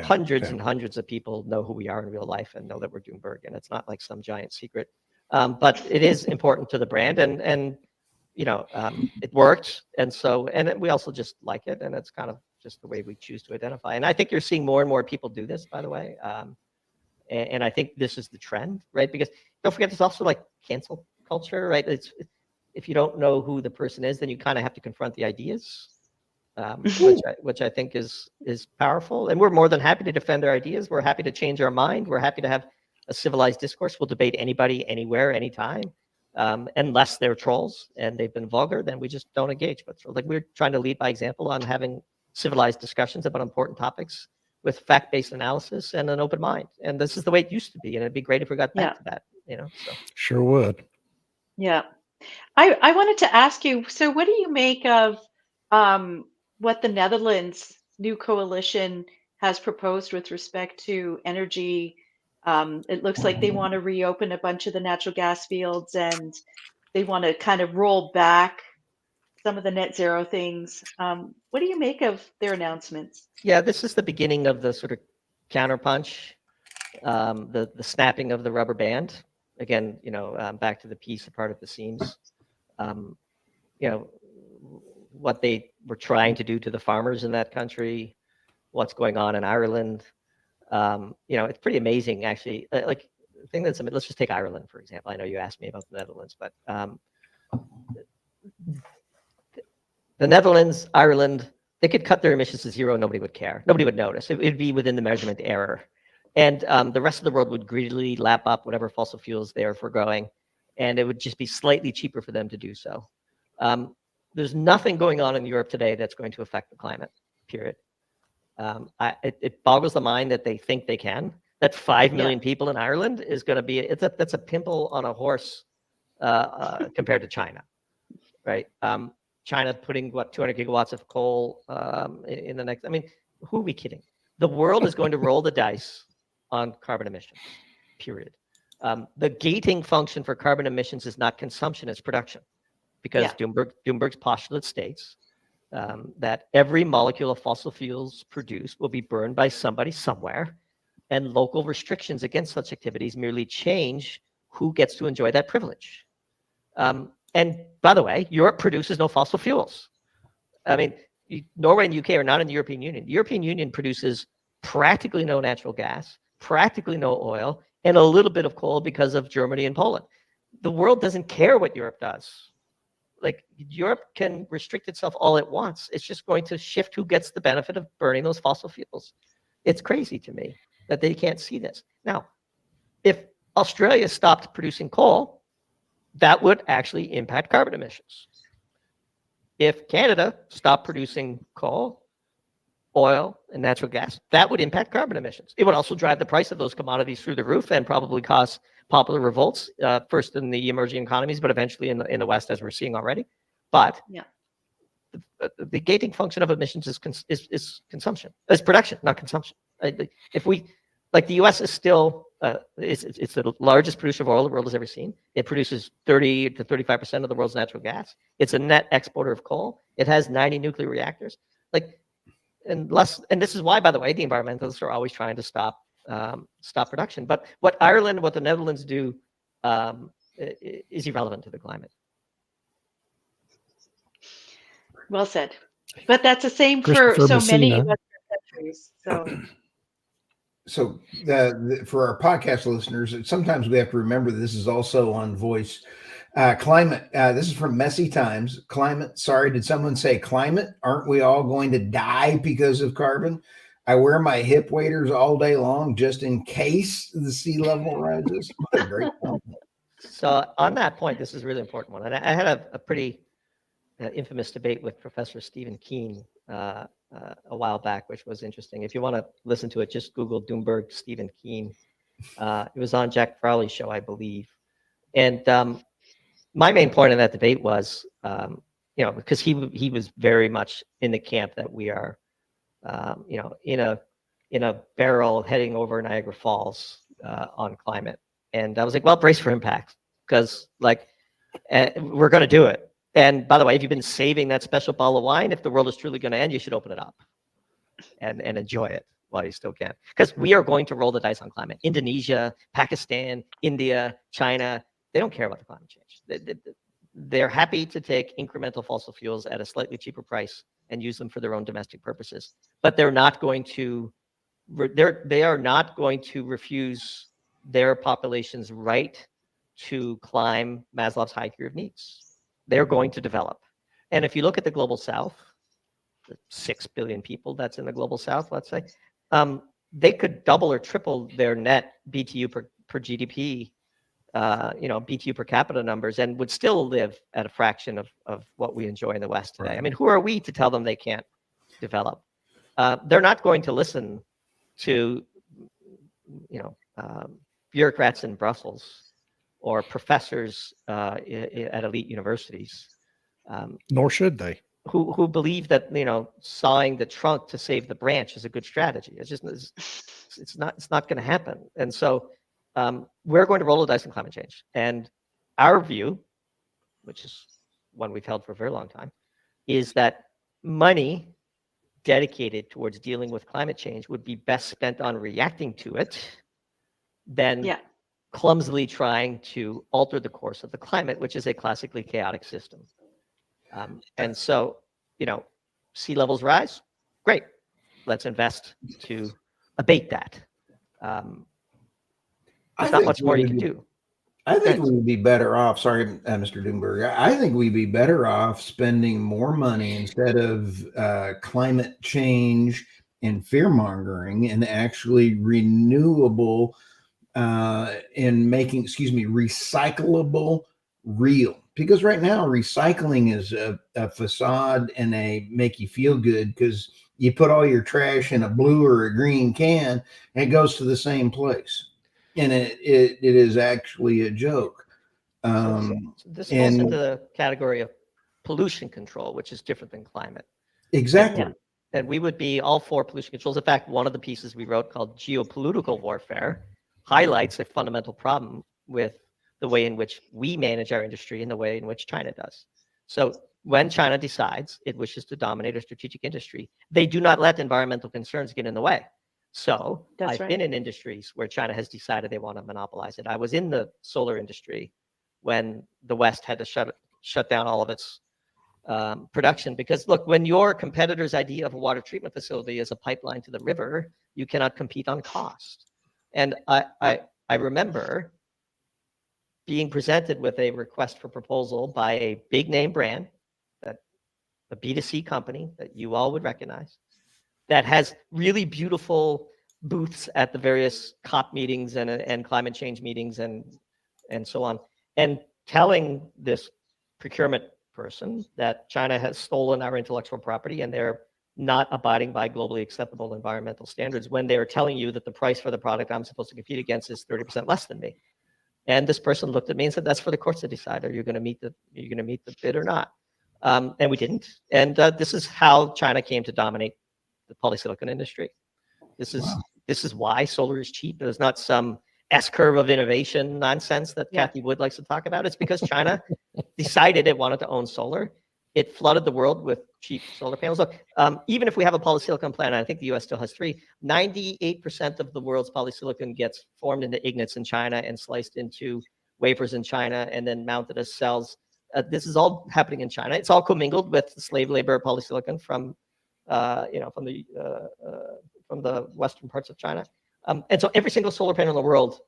Hundreds and hundreds of people know who we are in real life and know that we're Doomberg, and it's not like some giant secret. But it is important to the brand, and it worked. And we also just like it, and it's kind of just the way we choose to identify. And I think you're seeing more and more people do this, by the way. And I think this is the trend, right? Because don't forget, there's also like cancel culture, right? If you don't know who the person is, then you kind of have to confront the ideas, which I think is powerful. And we're more than happy to defend our ideas. We're happy to change our mind. We're happy to have a civilized discourse. We'll debate anybody, anywhere, anytime, unless they're trolls and they've been vulgar. Then we just don't engage. But we're trying to lead by example on having civilized discussions about important topics with fact-based analysis and an open mind. And this is the way it used to be. And it'd be great if we got back to that. So. Sure would. Yeah. I wanted to ask you, so what do you make of what the Netherlands new coalition has proposed with respect to energy? It looks like they want to reopen a bunch of the natural gas fields, and they want to kind of roll back some of the net zero things. What do you make of their announcements? Yeah, this is the beginning of the sort of counterpunch, the snapping of the rubber band. Again, back to the piece, a part of the seams. What they were trying to do to the farmers in that country, what's going on in Ireland. It's pretty amazing, actually. Like, the thing let's just take Ireland, for example. I know you asked me about the Netherlands, but the Netherlands, Ireland, they could cut their emissions to zero. Nobody would care. Nobody would notice. It would be within the measurement error. And the rest of the world would greedily lap up whatever fossil fuels they're forgoing, and it would just be slightly cheaper for them to do so. There's nothing going on in Europe today that's going to affect the climate, period. It boggles the mind that they think they can. that 5 million people in Ireland is going to be, that's a pimple on a horse compared to China, right? China putting, 200 gigawatts of coal in the next, I mean, who are we kidding? The world is going to roll the dice on carbon emissions, period. The gating function for carbon emissions is not consumption, it's production. Because Doomberg's postulate states that every molecule of fossil fuels produced will be burned by somebody somewhere, and local restrictions against such activities merely change who gets to enjoy that privilege. And by the way, Europe produces no fossil fuels. I mean, Norway and UK are not in the European Union. The European Union produces practically no natural gas, practically no oil, and a little bit of coal because of Germany and Poland. The world doesn't care what Europe does. Like, Europe can restrict itself all it wants. It's just going to shift who gets the benefit of burning those fossil fuels. It's crazy to me that they can't see this. Now, if Australia stopped producing coal, that would actually impact carbon emissions. If Canada stopped producing coal, oil, and natural gas, that would impact carbon emissions. It would also drive the price of those commodities through the roof and probably cause popular revolts, first in the emerging economies, but eventually in the West, as we're seeing already. But the gating function of emissions is consumption, is production, not consumption. If we, like, the U.S. is still, it's the largest producer of oil the world has ever seen. It produces 30 to 35% of the world's natural gas. It's a net exporter of coal. It has 90 nuclear reactors. And this is why, by the way, the environmentalists are always trying to stop production. But what Ireland, what the Netherlands do is irrelevant to the climate. Well said. But that's the same for so many Western countries. So for our podcast listeners, sometimes we have to remember this is also on voice. Climate, this is from Messy Times. Climate, sorry, did someone say climate? Aren't we all going to die because of carbon? I wear my hip waders all day long just in case the sea level rises. What a great compliment. So on that point, this is a really important one. And I had a pretty infamous debate with Professor Stephen Keen a while back, which was interesting. If you want to listen to it, just Google Doomberg Stephen Keen. It was on Jack Crowley's show, I believe. And my main point in that debate was, because he was very much in the camp that we are, in a barrel heading over Niagara Falls on climate. And I was like, well, brace for impact, because we're going to do it. And by the way, if you've been saving that special bottle of wine, if the world is truly going to end, you should open it up and enjoy it while you still can. Because we are going to roll the dice on climate. Indonesia, Pakistan, India, China, they don't care about the climate change. They're happy to take incremental fossil fuels at a slightly cheaper price and use them for their own domestic purposes. But they're not going to, they are not going to refuse their population's right to climb Maslow's hierarchy of needs. They're going to develop. And if you look at the global south, the 6 billion people that's in the global south, let's say, they could double or triple their net BTU per GDP, BTU per capita numbers, and would still live at a fraction of what we enjoy in the West today. Right. I mean, who are we to tell them they can't develop? They're not going to listen to, bureaucrats in Brussels or professors at elite universities. Nor should they. Who believe that sawing the trunk to save the branch is a good strategy. It's not going to happen. And so we're going to roll the dice on climate change. And our view, which is one we've held for a very long time, is that money dedicated towards dealing with climate change would be best spent on reacting to it than clumsily trying to alter the course of the climate, which is a classically chaotic system. And so, sea levels rise, great. Let's invest to abate that. There's not much more you can do. I think we would be better off, sorry, Mr. Doomberg, I think we'd be better off spending more money instead of climate change and fear-mongering and actually renewable in making, recyclable real. Because right now recycling is a facade and a make you feel good because You put all your trash in a blue or a green can, and it goes to the same place. And it is actually a joke. So this falls into the category of pollution control, which is different than climate. Exactly. And we would be all for pollution controls. In fact, one of the pieces we wrote called Geopolitical Warfare highlights a fundamental problem with the way in which we manage our industry and the way in which China does. So when China decides it wishes to dominate a strategic industry, they do not let environmental concerns get in the way. So I've been in industries where China has decided they want to monopolize it. I was in the solar industry when the West had to shut down all of its production, because look, when your competitor's idea of a water treatment facility is a pipeline to the river, you cannot compete on cost. And I remember being presented with a request for proposal by a big name brand, that a B2C company that you all would recognize, that has really beautiful booths at the various COP meetings and climate change meetings and so on, and telling this procurement person that China has stolen our intellectual property and they're not abiding by globally acceptable environmental standards, when they're telling you that the price for the product I'm supposed to compete against is 30% less than me. And this person looked at me and said, "That's for the courts to decide. Are you going to meet the bid or not?" And we didn't. And this is how China came to dominate the polysilicon industry. This is why solar is cheap. There's not some S-curve of innovation nonsense that Kathy Wood likes to talk about. It's because China decided it wanted to own solar. It flooded the world with cheap solar panels. Look, even if we have a polysilicon plant, and I think the US still has 3, 98% of the world's polysilicon gets formed into ignits in China and sliced into wafers in China and then mounted as cells. This is all happening in China. It's all commingled with slave labor polysilicon from the western parts of China. And so every single solar panel in the world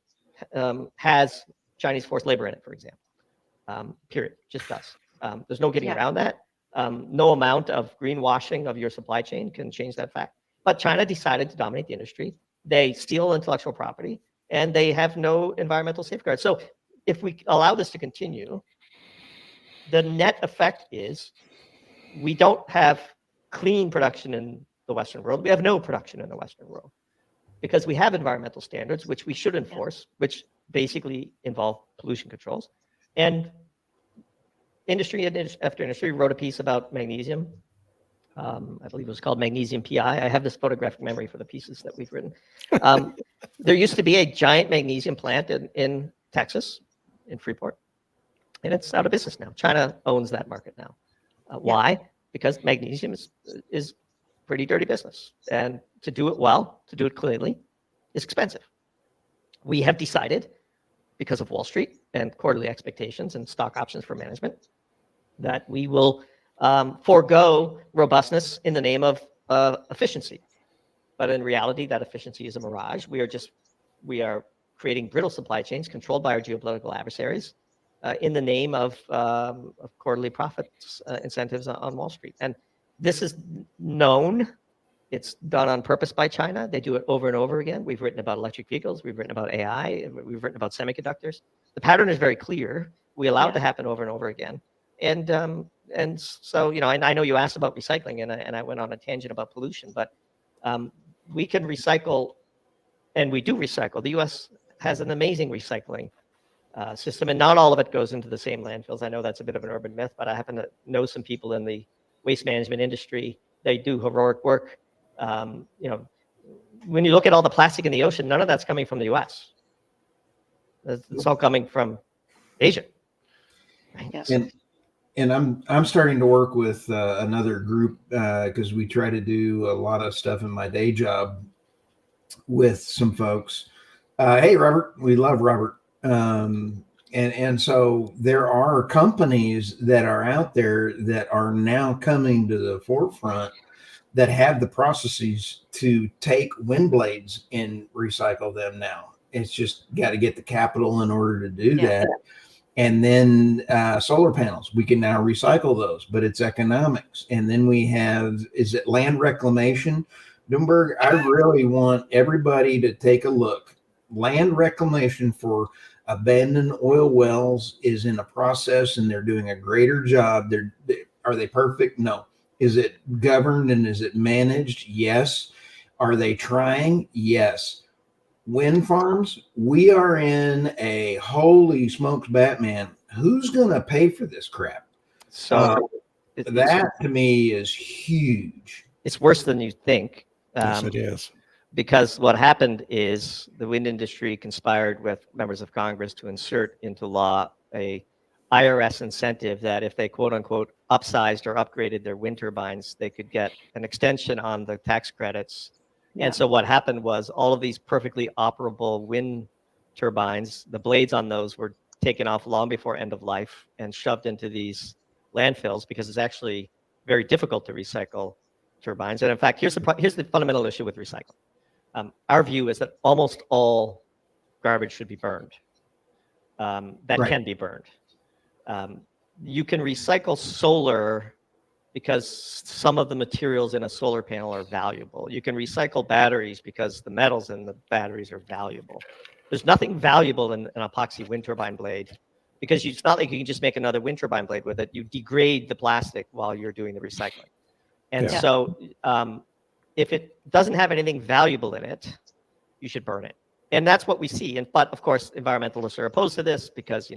has Chinese forced labor in it, for example. Period. Just does. There's no getting around that. No amount of greenwashing of your supply chain can change that fact. But China decided to dominate the industry. They steal intellectual property, and they have no environmental safeguards. So if we allow this to continue, the net effect is we don't have clean production in the Western world. We have no production in the Western world, because we have environmental standards, which we should enforce, which basically involve pollution controls. And industry after industry wrote a piece about magnesium. I believe it was called Magnesium PI. I have this photographic memory for the pieces that we've written. There used to be a giant magnesium plant in Texas, in Freeport, and it's out of business now. China owns that market now. Why? Because magnesium is pretty dirty business, and to do it well, to do it cleanly, is expensive. We have decided, because of Wall Street and quarterly expectations and stock options for management, that we will forego robustness in the name of efficiency. But in reality, that efficiency is a mirage. We are creating brittle supply chains controlled by our geopolitical adversaries in the name of quarterly profits incentives on Wall Street. And this is known. It's done on purpose by China. They do it over and over again. We've written about electric vehicles. We've written about AI. We've written about semiconductors. The pattern is very clear. We allow it to happen over and over again. And so, you know, I know you asked about recycling, and I went on a tangent about pollution, but we can recycle, and we do recycle. The U.S. has an amazing recycling system, and not all of it goes into the same landfills. I know that's a bit of an urban myth, but I happen to know some people in the waste management industry. They do heroic work. You know, when you look at all the plastic in the ocean, none of that's coming from the U.S. It's all coming from Asia. Yes. And I'm starting to work with another group because we try to do a lot of stuff in my day job with some folks. Hey, Robert, we love Robert. And so there are companies that are out there that are now coming to the forefront that have the processes to take wind blades and recycle them now. It's just got to get the capital in order to do that. And then solar panels, we can now recycle those, but it's economics. And then we have, is it land reclamation? Doomberg, I really want everybody to take a look. Land reclamation for abandoned oil wells is in a process, and they're doing a greater job. Are they perfect? No. Is it governed and is it managed? Yes. Are they trying? Yes. Wind farms, we are in a holy smokes, Batman. Who's going to pay for this crap? So That to me is huge. it's worse than you think. Yes, it is. Because what happened is the wind industry conspired with members of Congress to insert into law a IRS incentive that if they quote unquote upsized or upgraded their wind turbines, they could get an extension on the tax credits. Yeah. And so what happened was all of these perfectly operable wind turbines, the blades on those were taken off long before end of life and shoved into these landfills because it's actually very difficult to recycle turbines. And in fact, here's the fundamental issue with recycling. Our view is that almost all garbage should be burned. That Right. can be burned. You can recycle solar because some of the materials in a solar panel are valuable. You can recycle batteries because the metals in the batteries are valuable. There's nothing valuable in an epoxy wind turbine blade because it's not like you can just make another wind turbine blade with it. You degrade the plastic while you're doing the recycling. And Yeah. so if it doesn't have anything valuable in it, you should burn it. And that's what we see. But of course, environmentalists are opposed to this because,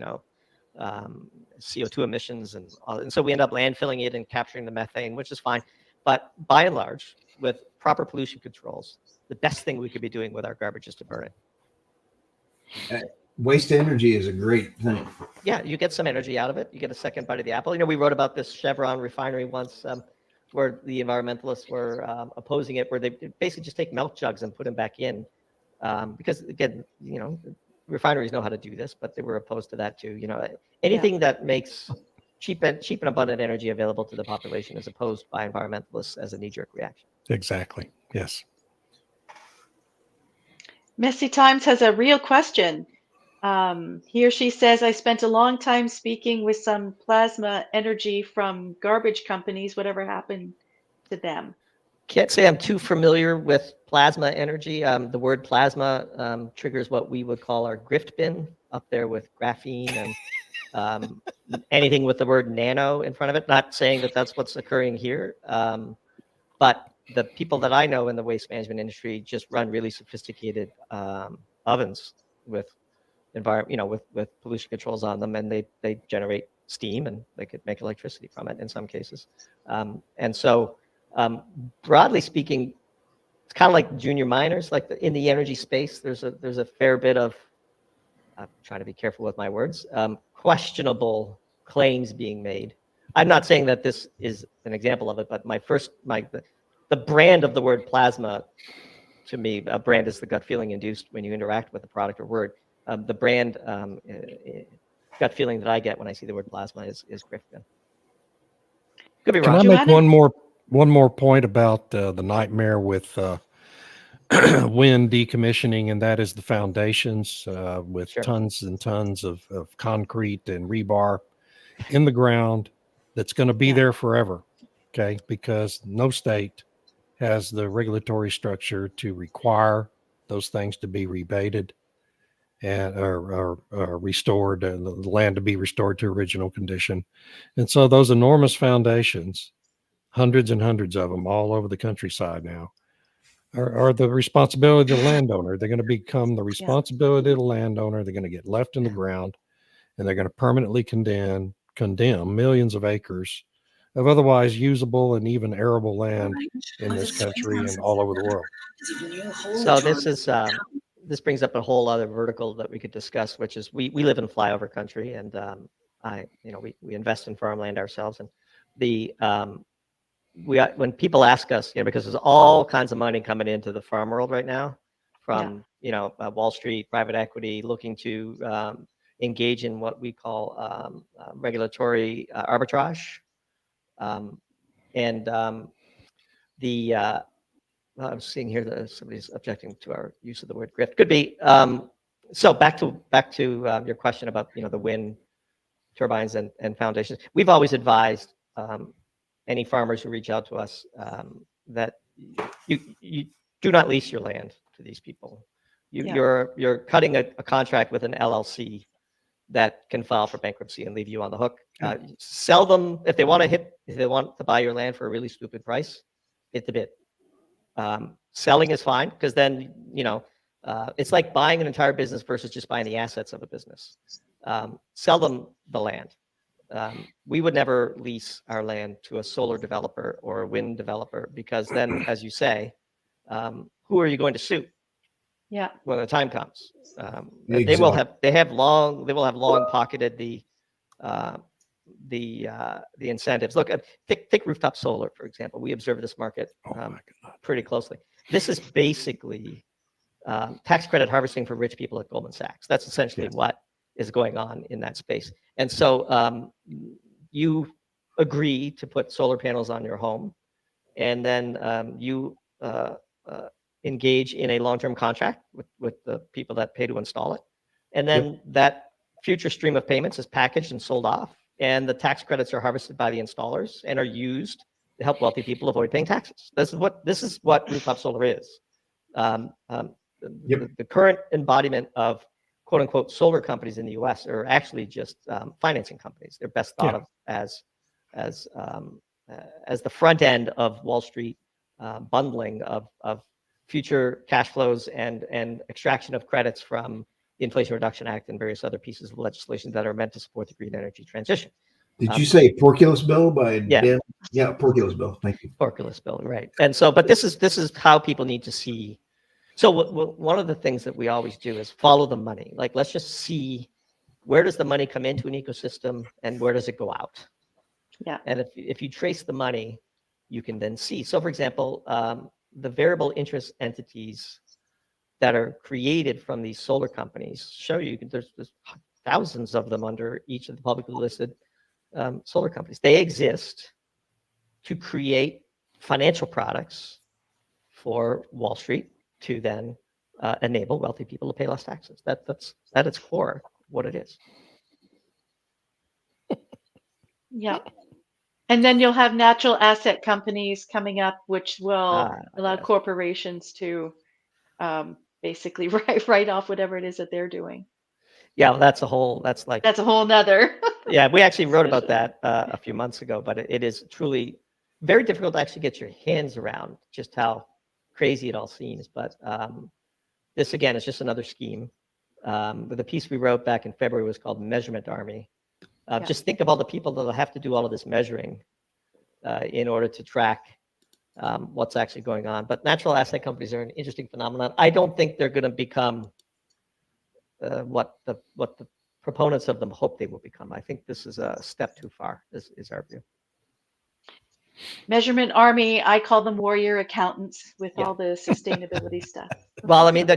CO2 emissions. And so we end up landfilling it and capturing the methane, which is fine. But by and large, with proper pollution controls, the best thing we could be doing with our garbage is to burn it. Waste energy is a great thing. Yeah, you get some energy out of it. You get a second bite of the apple. We wrote about this Chevron refinery once where the environmentalists were opposing it, where they basically just take milk jugs and put them back in. Because again, refineries know how to do this, but they were opposed to that too. Anything that makes cheap and abundant energy available to the population is opposed by environmentalists as a knee-jerk reaction. Exactly. Yes. Messy Times has a real question. He or she says, I spent a long time speaking with some plasma energy from garbage companies. Whatever happened to them? Can't say I'm too familiar with plasma energy. The word plasma triggers what we would call our grift bin up there with graphene and anything with the word nano in front of it. Not saying that that's what's occurring here, but the people that I know in the waste management industry just run really sophisticated ovens with with pollution controls on them, and they generate steam and they could make electricity from it in some cases. And so broadly speaking, it's kind of like junior miners, like in the energy space, there's a fair bit of, I'm trying to be careful with my words, questionable claims being made. I'm not saying that this is an example of it, but the brand of the word plasma, to me, a brand is the gut feeling induced when you interact with a product or word. The brand gut feeling that I get when I see the word plasma is Griffin. Could be wrong. Can I make one more point about the nightmare with wind decommissioning, and that is the foundations with Sure. tons and tons of concrete and rebar in the ground that's going to be there forever. Okay, because no state has the regulatory structure to require those things to be rebated and or restored, and the land to be restored to original condition. And so those enormous foundations, hundreds and hundreds of them all over the countryside now, are the responsibility of the landowner. They're going to become the responsibility of the landowner. They're going to get left in the ground, and they're going to permanently condemn millions of acres of otherwise usable and even arable land in this country and all over the world. So this brings up a whole other vertical that we could discuss, which is we live in flyover country, and we invest in farmland ourselves, and when people ask us, because there's all kinds of money coming into the farm world right now, from Wall Street, private equity, looking to engage in what we call regulatory arbitrage, I'm seeing here that somebody's objecting to our use of the word grift. Could be. So back to your question about the wind turbines and foundations. We've always advised any farmers who reach out to us that you do not lease your land to these people. You're cutting a contract with an LLC that can file for bankruptcy and leave you on the hook. Sell them if they want to buy your land for a really stupid price. Hit the bid. Selling is fine because then it's like buying an entire business versus just buying the assets of a business. Sell them the land. We would never lease our land to a solar developer or a wind developer because then, as you say, who are you going to sue? Yeah. When the time comes, Exactly. they will have long pocketed the incentives. Look, take rooftop solar, for example. We observe this market pretty closely. This is basically tax credit harvesting for rich people at Goldman Sachs. That's essentially what is going on in that space. And so you agree to put solar panels on your home, and then you engage in a long-term contract with the people that pay to install it. And then that future stream of payments is packaged and sold off, and the tax credits are harvested by the installers and are used to help wealthy people avoid paying taxes. This is what rooftop solar is. The current embodiment of quote unquote solar companies in the US are actually just financing companies. They're best thought of as the front end of Wall Street bundling of future cash flows and extraction of credits from the Inflation Reduction Act and various other pieces of legislation that are meant to support the green energy transition. Did you say Porculus Bill by Dan? Yeah, Porculus Bill. Thank you. Porculus Bill, right? And so, but this is how people need to see. So one of the things that we always do is follow the money. Like, let's just see where does the money come into an ecosystem and where does it go out. Yeah. And if you trace the money, you can then see. So, for example, the variable interest entities that are created from these solar companies show you there's thousands of them under each of the publicly listed solar companies. They exist to create financial products for Wall Street to then enable wealthy people to pay less taxes. That's at its core what it is. Yeah. And then you'll have natural asset companies coming up, which will allow corporations to basically write off whatever it is that they're doing. Yeah, well, that's a whole nother. Yeah, we actually wrote about that a few months ago, but it is truly very difficult to actually get your hands around just how crazy it all seems. But this, again, is just another scheme. The piece we wrote back in February was called Measurement Army. Just think of all the people that will have to do all of this measuring in order to track what's actually going on. But natural asset companies are an interesting phenomenon. I don't think they're going to become what the proponents of them hope they will become. I think this is a step too far, is our view. Measurement Army, I call them warrior accountants with all the sustainability stuff. Well, I mean,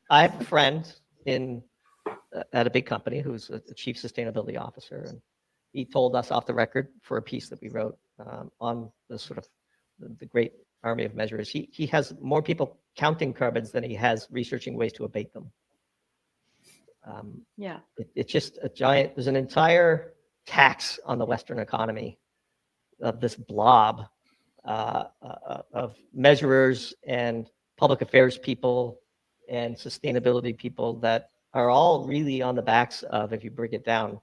I have a friend at a big company who's a chief sustainability officer, and he told us off the record for a piece that we wrote on the sort of the great army of measures. He has more people counting carbons than he has researching ways to abate them. It's just a giant. There's an entire tax on the Western economy of this blob of measurers and public affairs people and sustainability people that are all really on the backs of, if you break it down,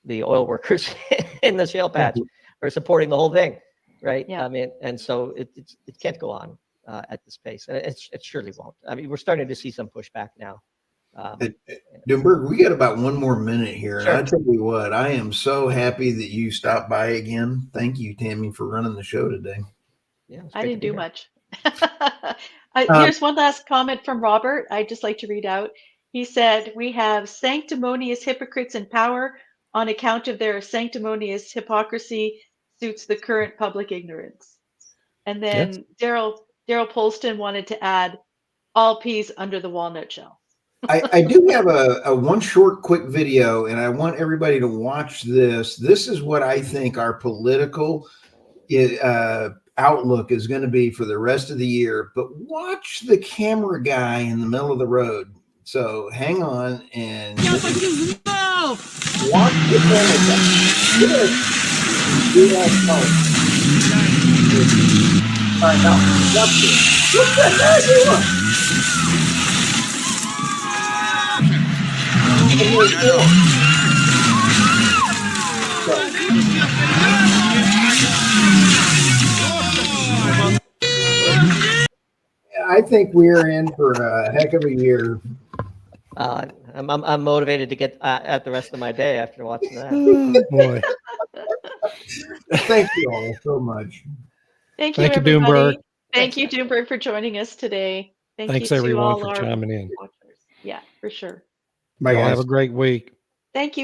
the oil workers in the shale patch are supporting the whole thing, right? I mean, and so it can't go on at this pace, and it surely won't. I mean, we're starting to see some pushback now. Doomberg, we got about one more minute here. Sure. And I tell you what, I am so happy that you stopped by again. Thank you, Tammy, for running the show today. Yeah, I didn't do much. Here's one last comment from Robert. I'd just like to read out. He said, "We have sanctimonious hypocrites in power on account of their sanctimonious hypocrisy suits the current public ignorance." And then Daryl Polston wanted to add, "All peas under the walnut shell." I do have a one short quick video, and I want everybody to watch this. This is what I think our political outlook is going to be for the rest of the year. But watch the camera guy in the middle of the road. So hang on and watch the camera guy. All right, now watch this. What's that guy doing? I think we're in for a heck of a year. I'm motivated to get at the rest of my day after watching that. Oh, boy. Thank you all so much. Thank you, Thank you, everybody. Doomberg. Thank you, Doomberg, for joining us today. Thank Thanks you to everyone all for our chiming in. watchers. Yeah, for sure. Bye, Y'all guys. have a great week. Thank you.